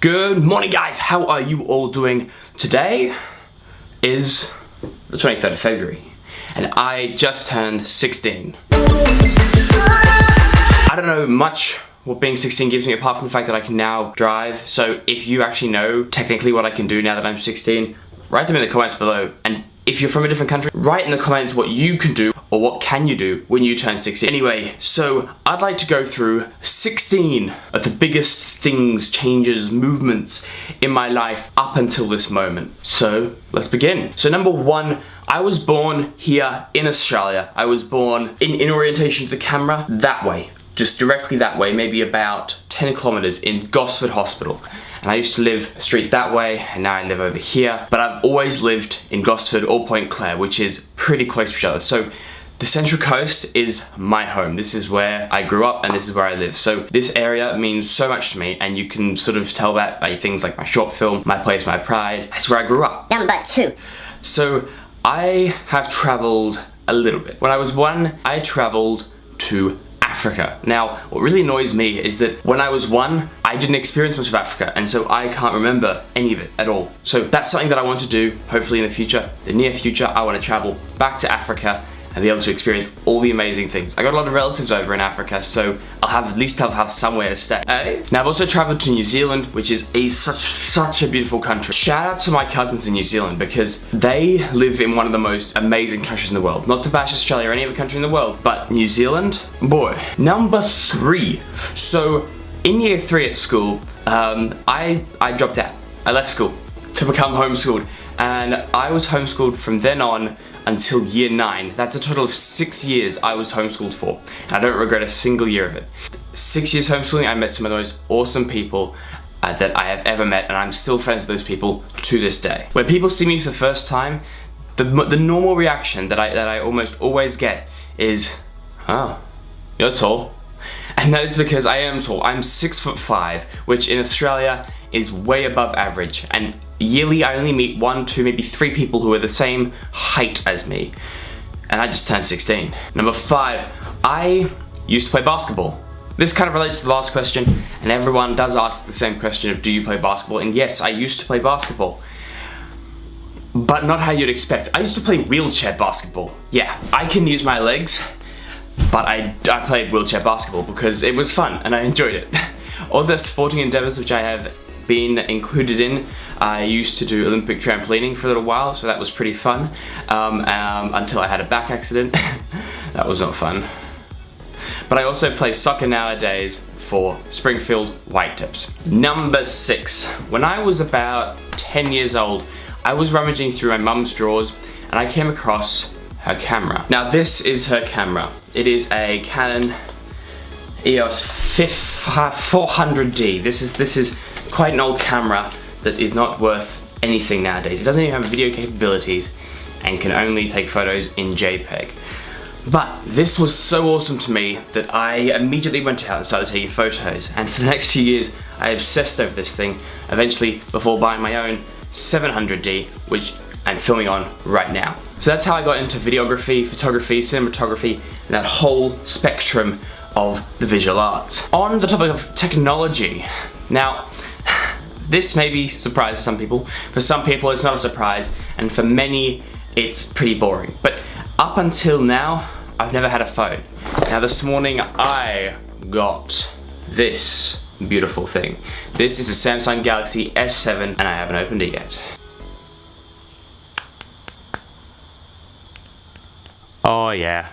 Good morning guys, how are you all doing? Today is the 23rd of February and I just turned 16. I don't know much what being 16 gives me apart from the fact that I can now drive, so if you actually know technically what I can do now that I'm 16, write them in the comments below, and if you're from a different country, write in the comments what you can do or what can you do when you turn 16. Anyway, so I'd like to go through 16 of the biggest things, changes, movements in my life up until this moment. So let's begin. So number one, I was born here in Australia. I was born in orientation to the camera that way, just directly that way, maybe about 10 kilometers in Gosford Hospital. And I used to live a street that way, and now I live over here. But I've always lived in Gosford or Point Clare, which is pretty close to each other. So the Central Coast is my home. This is where I grew up and this is where I live. So this area means so much to me, and you can sort of tell that by things like my short film, My Place, My Pride. That's where I grew up. Number two. So I have traveled a little bit. When I was one, I traveled to Africa. Now, what really annoys me is that when I was one, I didn't experience much of Africa, and so I can't remember any of it at all. So that's something that I want to do, hopefully in the future, the near future. I want to travel back to Africa and be able to experience all the amazing things. I got a lot of relatives over in Africa, so I'll at least have somewhere to stay. Now I've also traveled to New Zealand, which is such a beautiful country. Shout out to my cousins in New Zealand because they live in one of the most amazing countries in the world. Not to bash Australia or any other country in the world, but New Zealand, boy. Number three. So in year 3 at school, I dropped out. I left school to become homeschooled, and I was homeschooled from then on until year 9. That's a total of 6 years I was homeschooled for, and I don't regret a single year of it. 6 years homeschooling, I met some of the most awesome people that I have ever met, and I'm still friends with those people to this day. When people see me for the first time, the normal reaction that I almost always get is, "Oh, you're tall." And that is because I am tall. I'm 6'5", which in Australia is way above average, and yearly I only meet 1, 2, maybe 3 people who are the same height as me, and I just turned 16. Number 5, I used to play basketball. This kind of relates to the last question, and everyone does ask the same question of, do you play basketball? And yes, I used to play basketball, but not how you'd expect. I used to play wheelchair basketball. Yeah, I can use my legs, but I played wheelchair basketball because it was fun and I enjoyed it. All the sporting endeavors which I have been included in, I used to do Olympic trampolining for a little while, so that was pretty fun, until I had a back accident. That was not fun. But I also play soccer nowadays for Springfield Whitetips. Number 6. When I was about 10 years old, I was rummaging through my mum's drawers and I came across her camera. Now this is her camera. It is a Canon EOS 400D. This is quite an old camera that is not worth anything nowadays. It doesn't even have video capabilities and can only take photos in JPEG. But this was so awesome to me that I immediately went out and started taking photos, and for the next few years I obsessed over this thing, eventually before buying my own 700D, which I'm filming on right now. So that's how I got into videography, photography, cinematography, and that whole spectrum of the visual arts. On the topic of technology, now this may be a surprise to some people. For some people it's not a surprise, and for many it's pretty boring. But up until now, I've never had a phone. Now this morning I got this beautiful thing. This is a Samsung Galaxy S7 and I haven't opened it yet. Oh yeah,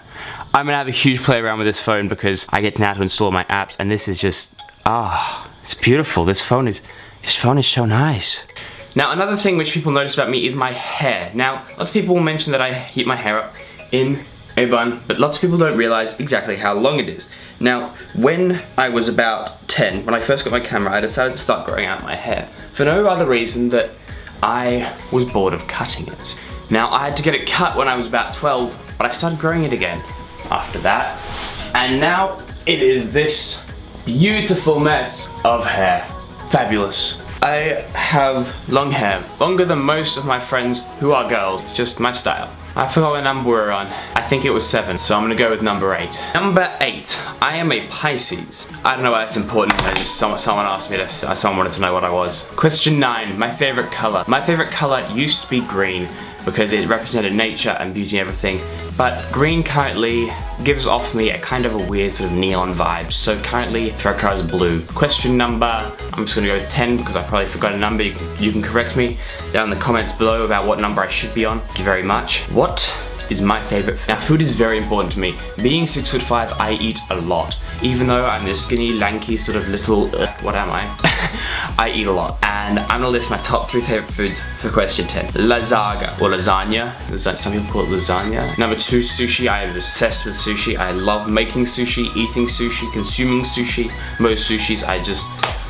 I'm gonna have a huge play around with this phone because I get now to install my apps, and this is just, it's beautiful. This phone is so nice. Now another thing which people notice about me is my hair. Now lots of people will mention that I heat my hair up in a bun, but lots of people don't realize exactly how long it is. Now when I was about 10, when I first got my camera, I decided to start growing out my hair for no other reason that I was bored of cutting it. Now I had to get it cut when I was about 12, but I started growing it again after that, and now it is this beautiful mess of hair. Fabulous. I have long hair, longer than most of my friends who are girls. It's just my style. I forgot what number we're on. I think it was 7, so I'm gonna go with number 8. Number 8, I am a Pisces. I don't know why that's important, someone asked me to, someone wanted to know what I was. Question 9, my favorite color. My favorite color used to be green because it represented nature and beauty and everything, but green currently gives off me a kind of a weird sort of neon vibe, so currently favorite color is blue. Question number, I'm just gonna go with 10 because I probably forgot a number. You can correct me down in the comments below about what number I should be on. Thank you very much. What is my favorite food? Now, food is very important to me. Being 6'5", I eat a lot. Even though I'm this skinny, lanky, sort of little, what am I? I eat a lot. And I'm gonna list my top 3 favorite foods for question 10. Lasagna, or lasagna. Some people call it lasagna. Number 2, sushi. I am obsessed with sushi. I love making sushi, eating sushi, consuming sushi. Most sushis,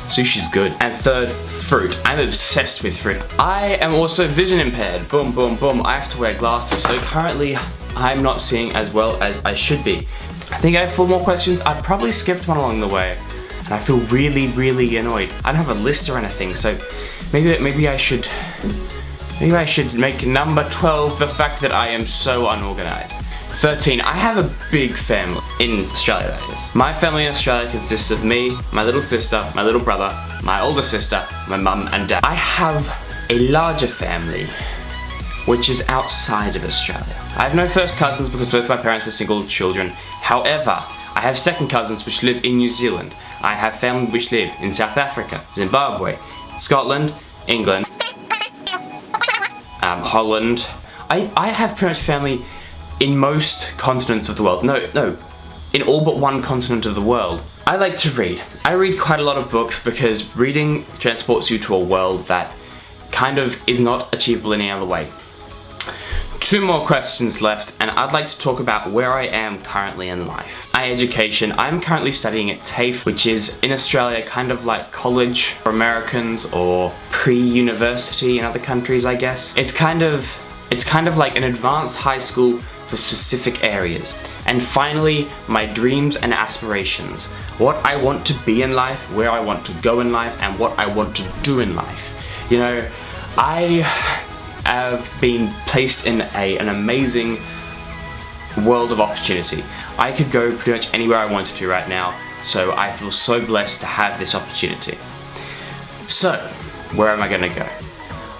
sushi's good. And 3rd, fruit. I'm obsessed with fruit. I am also vision impaired. Boom, boom, boom. I have to wear glasses, so currently I'm not seeing as well as I should be. I think I have 4 more questions. I probably skipped one along the way, and I feel really, really annoyed. I don't have a list or anything, so maybe I should make number 12 the fact that I am so unorganized. 13, I have a big family in Australia, that is. My family in Australia consists of me, my little sister, my little brother, my older sister, my mum and dad. I have a larger family which is outside of Australia. I have no first cousins because both my parents were single children. However, I have second cousins which live in New Zealand. I have family which live in South Africa, Zimbabwe, Scotland, England, Holland. I have pretty much family in most continents of the world. No, in all but one continent of the world. I like to read. I read quite a lot of books because reading transports you to a world that kind of is not achievable in any other way. 2 more questions left, and I'd like to talk about where I am currently in life. My education, I'm currently studying at TAFE, which is in Australia kind of like college for Americans or pre-university in other countries, I guess. It's kind of like an advanced high school for specific areas. And finally, my dreams and aspirations. What I want to be in life, where I want to go in life, and what I want to do in life. You know, I have been placed in an amazing world of opportunity. I could go pretty much anywhere I wanted to right now, so I feel so blessed to have this opportunity. So, where am I gonna go?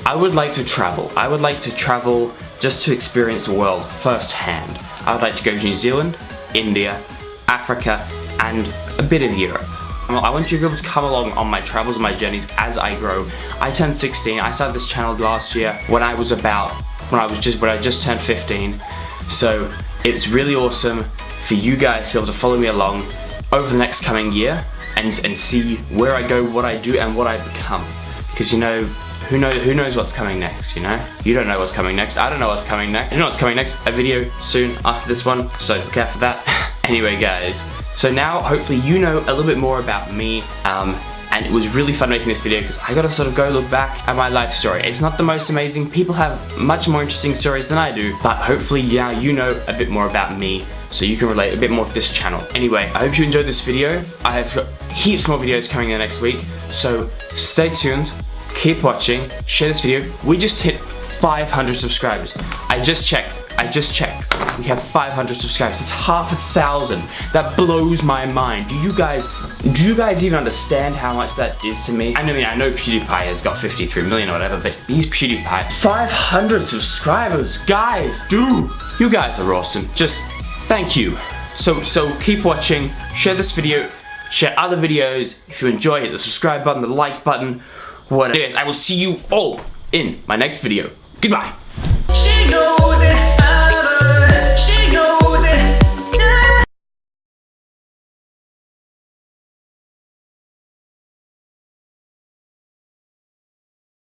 I would like to travel. I would like to travel just to experience the world firsthand. I would like to go to New Zealand, India, Africa, and a bit of Europe. I want you to be able to come along on my travels and my journeys as I grow. I turned 16. I started this channel last year when I just turned 15. So it's really awesome for you guys to be able to follow me along over the next coming year and see where I go, what I do, and what I become. Because you know, who knows what's coming next, you know? You don't know what's coming next. I don't know what's coming next. You know what's coming next? A video soon after this one, so look out for that. Anyway, guys. So now, hopefully you know a little bit more about me, and it was really fun making this video because I got to sort of go look back at my life story. It's not the most amazing, people have much more interesting stories than I do, but hopefully now you know a bit more about me so you can relate a bit more to this channel. Anyway, I hope you enjoyed this video. I have got heaps more videos coming in the next week, so stay tuned, keep watching, share this video. We just hit 500 subscribers. I just checked. We have 500 subscribers. It's 500,000. That blows my mind. Do you guys even understand how much that is to me? I know PewDiePie has got 53 million or whatever, but he's PewDiePie. 500 subscribers, guys, dude. You guys are awesome. Just thank you. So keep watching. Share this video. Share other videos. If you enjoy, hit the subscribe button, the like button, whatever. Anyways, I will see you all in my next video. Goodbye. She knows it.